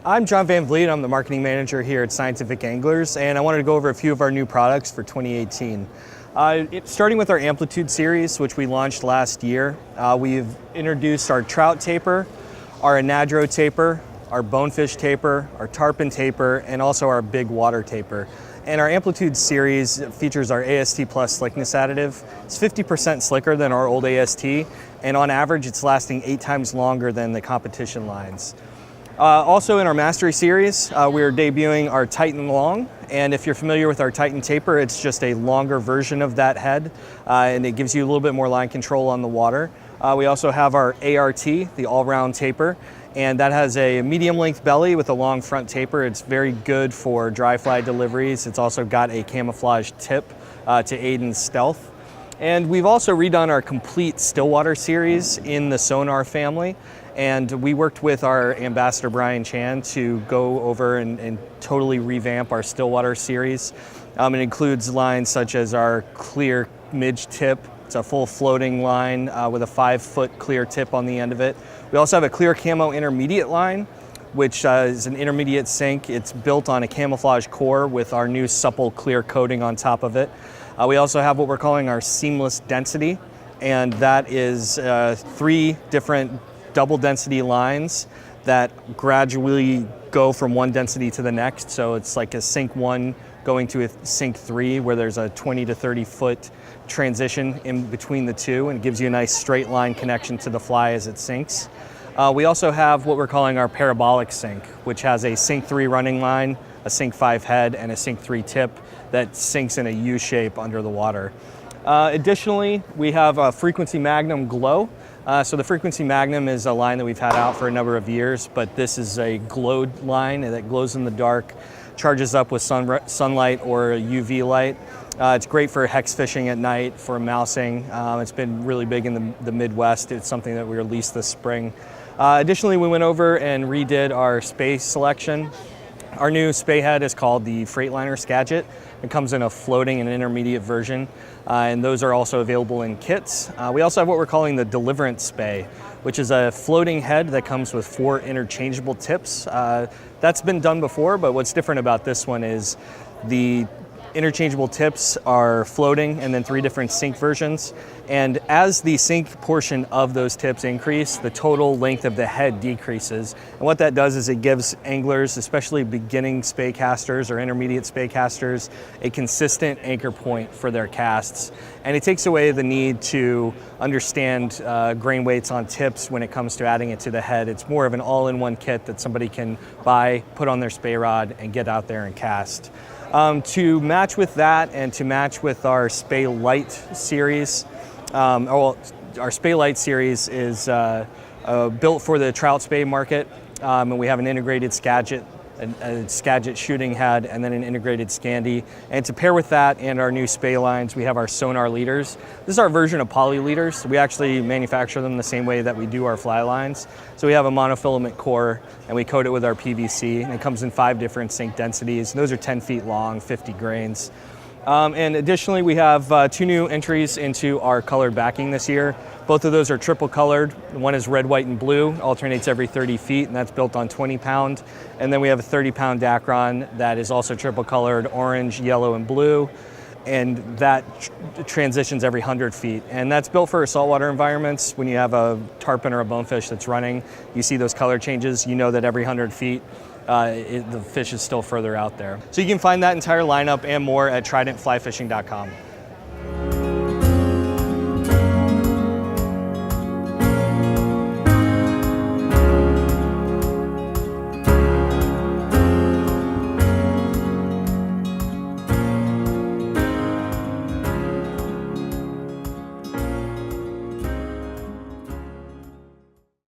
I'm John Van Vleet. I'm the marketing manager here at Scientific Anglers, and I wanted to go over a few of our new products for 2018. Starting with our Amplitude series, which we launched last year, we've introduced our trout taper, our anadrome taper, our bonefish taper, our tarpon taper, and also our big water taper. And our Amplitude series features our AST Plus slickness additive. It's 50% slicker than our old AST, and on average it's lasting 8 times longer than the competition lines. Also in our Mastery series, we're debuting our Titan Long, and if you're familiar with our Titan Taper, it's just a longer version of that head, and it gives you a little bit more line control on the water. We also have our ART, the all-round taper, and that has a medium length belly with a long front taper. It's very good for dry fly deliveries. It's also got a camouflage tip to aid in stealth. And we've also redone our complete Stillwater series in the Sonar family. And we worked with our ambassador Brian Chan to go over and totally revamp our Stillwater series. It includes lines such as our clear midge tip. It's a full floating line with a 5-foot clear tip on the end of it. We also have a clear camo intermediate line, which is an intermediate sink. It's built on a camouflage core with our new supple clear coating on top of it. We also have what we're calling our seamless density, and that is 3 different double density lines that gradually go from one density to the next. So it's like a sink 1 going to a sink 3, where there's a 20 to 30 foot transition in between the two, and it gives you a nice straight line connection to the fly as it sinks. We also have what we're calling our parabolic sink, which has a sink 3 running line, a sink 5 head, and a sink 3 tip that sinks in a U shape under the water. Additionally, we have a Frequency Magnum Glow. So the Frequency Magnum is a line that we've had out for a number of years, but this is a glowed line that glows in the dark, charges up with sunlight or UV light. It's great for hex fishing at night, for mousing. It's been really big in the Midwest. It's something that we released this spring. Additionally, we went over and redid our spay selection. Our new spay head is called the Freightliner Skagit. It comes in a floating and intermediate version, and those are also available in kits. We also have what we're calling the Deliverance Spay, which is a floating head that comes with 4 interchangeable tips. That's been done before, but what's different about this one is the interchangeable tips are floating, and then 3 different sink versions. And as the sink portion of those tips increase, the total length of the head decreases. And what that does is it gives anglers, especially beginning spay casters or intermediate spay casters, a consistent anchor point for their casts. And it takes away the need to understand grain weights on tips when it comes to adding it to the head. It's more of an all-in-one kit that somebody can buy, put on their spay rod, and get out there and cast. To match with that, and to match with our Spay Light series, our Spay Light series is built for the trout spay market, and we have an integrated Skagit, a Skagit shooting head, and then an integrated Scandi. And to pair with that and our new spay lines, we have our Sonar leaders. This is our version of poly leaders. We actually manufacture them the same way that we do our fly lines. So we have a monofilament core, and we coat it with our PVC, and it comes in 5 different sink densities. And those are 10 feet long, 50 grains. And additionally, we have 2 new entries into our colored backing this year. Both of those are triple colored. One is red, white, and blue, alternates every 30 feet, and that's built on 20 pound. And then we have a 30-pound Dacron that is also triple colored, orange, yellow, and blue. And that transitions every 100 feet. And that's built for saltwater environments. When you have a tarpon or a bonefish that's running, you see those color changes, you know that every 100 feet, the fish is still further out there. So you can find that entire lineup and more at tridentflyfishing.com.